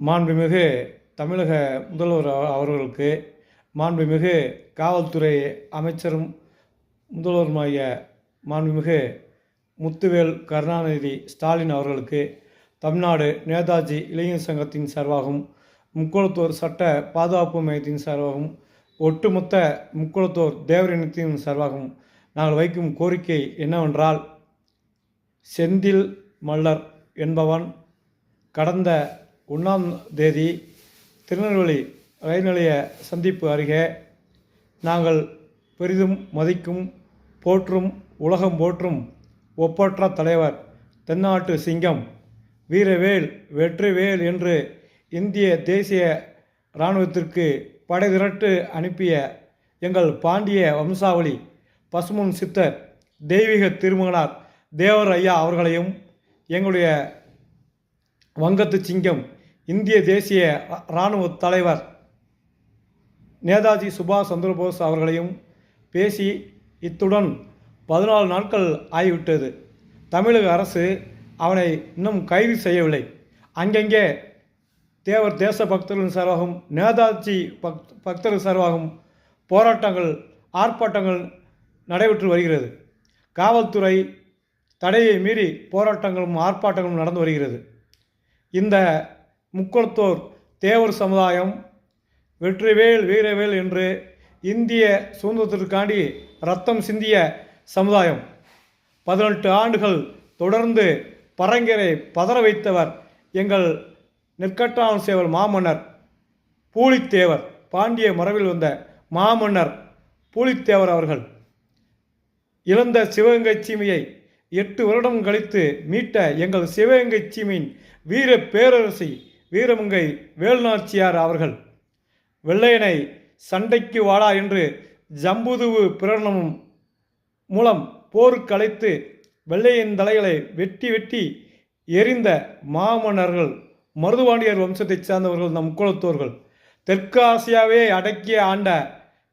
மாண்புமிகு தமிழக முதல்வர் அவர்களுக்கு, மாண்புமிகு காவல்துறை அமைச்சரும் முதல்வருமாகிய மாண்புமிகு முத்துவேல் கருணாநிதி ஸ்டாலின் அவர்களுக்கு தமிழ்நாடு நேதாஜி இளைஞர் சங்கத்தின் சார்பாகவும், முக்குளத்தூர் சட்ட பாதுகாப்பு மையத்தின் சார்பாகவும், ஒட்டுமொத்த முக்குளத்தூர் தேவர் இனத்தின் சார்பாகவும் நாங்கள் வைக்கும் கோரிக்கை என்னவென்றால், செந்தில் மல்லர் என்பவன் கடந்த 1ஆம் தேதி திருநெல்வேலி ரயில் நிலைய சந்திப்பு அருகே நாங்கள் பெரிதும் மதிக்கும், போற்றும், உலகம் போற்றும் ஒப்பற்ற தலைவர், தென்னாட்டு சிங்கம், வீரவேல் வெற்றிவேல் என்று இந்திய தேசிய இராணுவத்திற்கு படை திரட்டு அனுப்பிய எங்கள் பாண்டிய வம்சாவளி பசும்பொன் சித்தர் தெய்வீக திருமகனார் தேவர் ஐயா அவர்களையும், எங்களுடைய வங்கத்து சிங்கம், இந்திய தேசிய இராணுவ தலைவர் நேதாஜி சுபாஷ் சந்திரபோஸ் அவர்களையும் பேசி இத்துடன் 14 நாட்கள் ஆகிவிட்டது. தமிழக அரசு அவனை இன்னும் கைது செய்யவில்லை. அங்கங்கே தேவர் தேச பக்தர்கள் சார்பாகவும், நேதாஜி பக்தர்கள் சார்பாகவும் போராட்டங்கள், ஆர்ப்பாட்டங்கள் நடைபெற்று வருகிறது. காவல்துறை தடையை மீறி போராட்டங்களும் ஆர்ப்பாட்டங்களும் நடந்து வருகிறது. இந்த முக்குளத்தூர் தேவர் சமுதாயம் வெற்றிவேல் வீரவேல் என்று இந்திய சுதந்திரத்திற்காண்டி ரத்தம் சிந்திய சமுதாயம். 18 ஆண்டுகள் தொடர்ந்து பரங்கரை பதற வைத்தவர் எங்கள் நெற்கட்டான் சேவல் மாமன்னர் பூலித்தேவர், பாண்டிய மரபில் வந்த மாமன்னர் பூலித்தேவர் அவர்கள். இழந்த சிவகங்கை சீமையை 8 வருடம் கழித்து மீட்ட எங்கள் சிவகங்கை சீமையின் வீர பேரரசி வீரமங்கை வேலுநாச்சியார் அவர்கள் வெள்ளையனை சண்டைக்கு வாடா என்று ஜம்புதுவு பிரகடனமும் மூலம் போருக்கு அழைத்து வெள்ளையின் தலைகளை வெட்டி வெட்டி எரிந்த மாமன்னர்கள் மருதுபாண்டியர் வம்சத்தைச் சார்ந்தவர்கள் நம் முக்குளத்தோர்கள். தெற்கு ஆசியாவே அடக்கிய ஆண்ட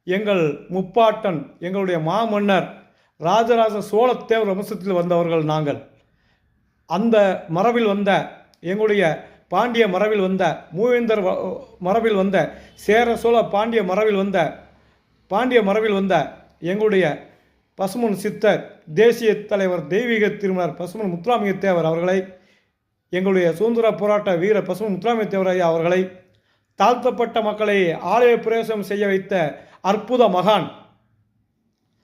எங்கள் முப்பாட்டன், எங்களுடைய மாமன்னர் ராஜராஜ சோழத்தேவர் வம்சத்தில் வந்தவர்கள் நாங்கள். அந்த மரபில் வந்த எங்களுடைய பாண்டிய மரபில் வந்த, மூவேந்தர் மரபில் வந்த, சேர சோழ பாண்டிய மரபில் வந்த எங்களுடைய பசும்பொன் சித்தர் தேசிய தலைவர் தெய்வீக திருமணர் பசும்பொன் முத்துராமலிங்க தேவர் அவர்களை, எங்களுடைய சுதந்திர போராட்ட வீர பசும்பொன் முத்துராமலிங்க தேவர் ஐயா அவர்களை, தாழ்த்தப்பட்ட மக்களை ஆலய பிரவேசம் செய்ய வைத்த அற்புத மகான்,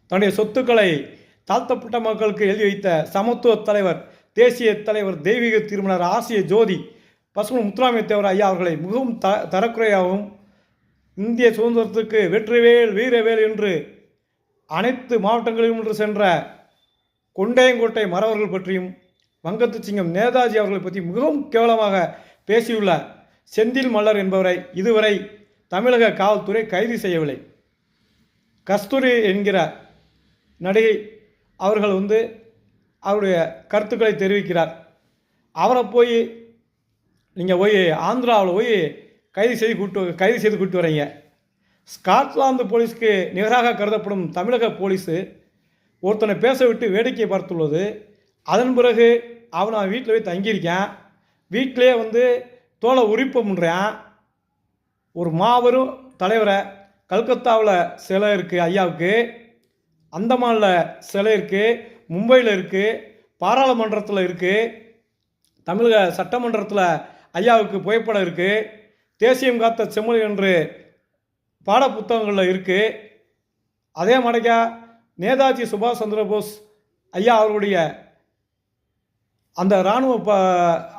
தன்னுடைய சொத்துக்களை தாழ்த்தப்பட்ட மக்களுக்கு எழுதி வைத்த சமத்துவ தலைவர், தேசிய தலைவர், தெய்வீக திருமணர், ஆசிய ஜோதி பசும்பொன் முத்துராமலிங்க தேவர் ஐயா அவர்களை மிகவும் தரக்குறையாகவும், இந்திய சுதந்திரத்துக்கு வெற்றிவேல் வீரவேல் என்று அனைத்து மாவட்டங்களிலும் என்று சென்ற கொண்டையங்கோட்டை மறவர்கள் பற்றியும், வங்கத்து சிங்கம் நேதாஜி அவர்களை பற்றி மிகவும் கேவலமாக பேசியுள்ள செந்தில் மல்லர் என்பவரை இதுவரை தமிழக காவல்துறை கைது செய்யவில்லை. கஸ்தூரி என்கிற நடிகை அவர்கள் அவருடைய கருத்துக்களை தெரிவிக்கிறார். அவரை போய் நீங்கள் ஆந்திராவில் கைது செய்து கூட்டு வரீங்க. ஸ்காட்லாந்து போலீஸ்க்கு நிகராக கருதப்படும் தமிழக போலீஸு ஒருத்தனை பேச விட்டு வேடிக்கை பார்த்துள்ளது. அதன் பிறகு அவனை வீட்டில் போய் தங்கியிருக்கேன். வீட்டிலே தோலை உரிப்பு பண்ணுறேன். ஒரு மாபெரும் தலைவரை கல்கத்தாவில் சிலை இருக்குது ஐயாவுக்கு, அந்தமானில் சிலை இருக்குது, மும்பையில் இருக்குது, பாராளுமன்றத்தில் இருக்குது, தமிழக சட்டமன்றத்தில் ஐயாவுக்கு புகைப்படம் இருக்குது, தேசியம் காத்த செம்மொழி என்று பாட புத்தகங்களில் இருக்குது. அதே மாதிரிக்கா நேதாஜி சுபாஷ் சந்திரபோஸ் ஐயா அவர்களுடைய அந்த இராணுவ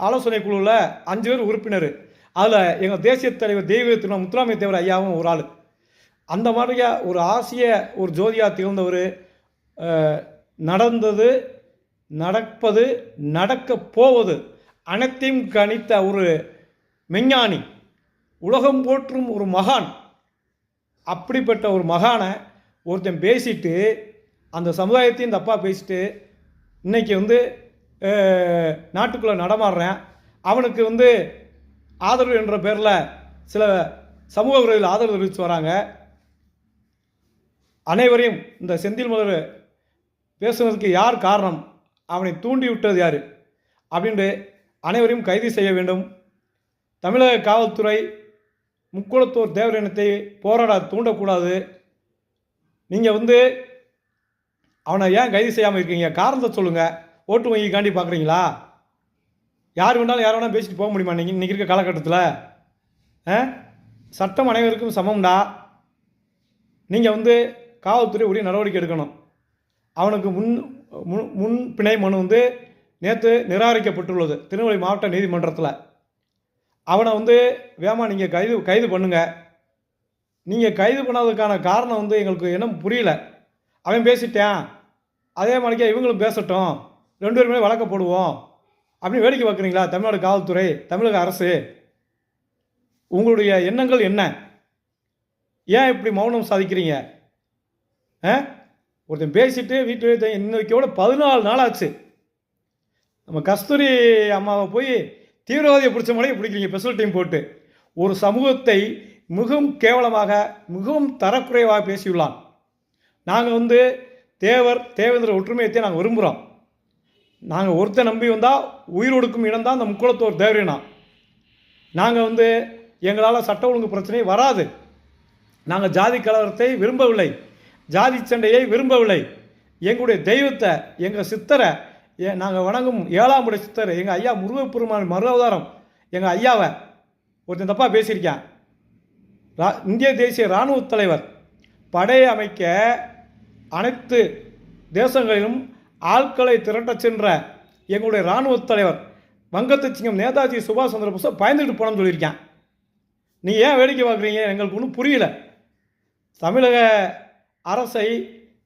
ஆலோசனை குழுவில் 5 பேர் உறுப்பினர். அதில் எங்கள் தேசிய தலைவர் தெய்வீக திருமணம் முத்துராமலிங்க தேவர் ஐயாவும் ஒரு ஆள். அந்த மாதிரியா ஒரு ஆசிய ஒரு ஜோதியாக திகழ்ந்தவர், நடந்தது, நடப்பது, நடக்கப் போவது அனைத்தையும் கணித்த ஒரு மெஞ்ஞானி, உலகம் போற்றும் ஒரு மகான். அப்படிப்பட்ட ஒரு மகானை ஒருத்தன் பேசிட்டு, அந்த சமுதாயத்தையும் தப்பாக பேசிட்டு, இன்றைக்கி நாட்டுக்குள்ளே நடமாடுறேன், அவனுக்கு ஆதரவு என்ற பேரில் சில சமூக விரோதிகள் ஆதரவு தெரிவித்து வராங்க. அனைவரையும் இந்த செந்தில் மலர் பேசுவதற்கு யார் காரணம், அவனை தூண்டி விட்டது யார் அப்படின்ட்டு அனைவரையும் கைது செய்ய வேண்டும். தமிழக காவல்துறை முக்குளத்தோர் தேவர் இனத்தை போராட தூண்டக்கூடாது. நீங்கள் அவனை ஏன் கைது செய்யாமல் இருக்கீங்க? காரணத்தை சொல்லுங்கள். ஓட்டு வங்கிக்காண்டி பார்க்குறீங்களா? யார் வேணாலும் யார் வேணாலும் பேசிட்டு போக முடியுமா இன்றைக்கி இருக்க காலகட்டத்தில்? சட்டம் அனைவருக்கும் சமம்டா. நீங்கள் காவல்துறை உரிய நடவடிக்கை எடுக்கணும். அவனுக்கு முன் பிணை மனு நேற்று நிராகரிக்கப்பட்டுள்ளது திருநெல்வேலி மாவட்ட நீதிமன்றத்தில். அவனை வேகமாக நீங்கள் கைது பண்ணுங்க. நீங்கள் கைது பண்ணாததுக்கான காரணம் எங்களுக்கு என்ன புரியல. அவன் பேசிட்டான், அதே மாதிரிக்கா இவங்களும் பேசட்டும், 2 பேருமே வழக்க போடுவோம் அப்படின்னு வேடிக்கை பார்க்குறீங்களா? தமிழ்நாடு காவல்துறை, தமிழக அரசு, உங்களுடைய எண்ணங்கள் என்ன? ஏன் இப்படி மௌனம் சாதிக்கிறீங்க? ஒருத்தன் பேசிட்டு வீட்டு இன்னைக்கோட 14 நாள் ஆச்சு. நம்ம கஸ்தூரி அம்மாவை போய் தீவிரவாதியை பிடிச்ச மாதிரி பிடிக்கிறீங்க ஸ்பெஷல் டீம் போட்டு. ஒரு சமூகத்தை மிகவும் கேவலமாக, மிகவும் தரக்குறைவாக பேசியுள்ளான். நாங்கள் தேவேந்திர ஒற்றுமையத்தை நாங்கள் விரும்புகிறோம். நாங்கள் ஒருத்தர் நம்பி வந்தால் உயிர் ஒடுக்கும் இடம் தான் அந்த முக்குளத்தோர் தேவரினம். நாங்கள் எங்களால் சட்ட ஒழுங்கு பிரச்சனை வராது. நாங்கள் ஜாதி கலவரத்தை விரும்பவில்லை, ஜாதி சண்டையை விரும்பவில்லை. எங்களுடைய தெய்வத்தை, எங்கள் சித்தரை, நாங்கள் வணங்கும் 7ஆம் படை சித்தர் எங்கள் ஐயா முருகப்பெருமான் மறு அவதாரம் எங்கள் ஐயாவை ஒருத்தன் தப்பாக பேசியிருக்கேன். இந்திய தேசிய இராணுவ தலைவர், படையை அமைக்க அனைத்து தேசங்களிலும் ஆட்களை திரட்டச் சென்ற எங்களுடைய இராணுவ தலைவர் வங்கத்து சிங்கம் நேதாஜி சுபாஷ் சந்திர போஸை பயந்துக்கிட்டு போனோம்னு சொல்லியிருக்கேன். நீ ஏன் வேடிக்கை பார்க்குறீங்க? எங்களுக்கு ஒன்றும் புரியல. தமிழக அரசை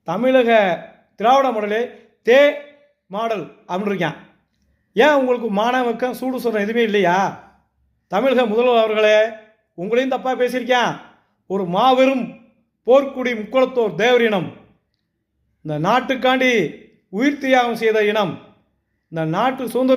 தமிழக திராவிட மாடலே மாடல் அப்படின்னு இருக்கேன். ஏன் உங்களுக்கு மாணவக்கம் சூடு சொல்கிற எதுவுமே இல்லையா? தமிழக முதல்வர் அவர்களே, உங்களையும் தப்பாக பேசியிருக்கேன். ஒரு மாபெரும் போர்க்குடி முக்குளத்தோர் தேவர் இனம், இந்த நாட்டுக்காண்டி உயிர் தியாகம் செய்த இனம், இந்த நாட்டு சுதந்திர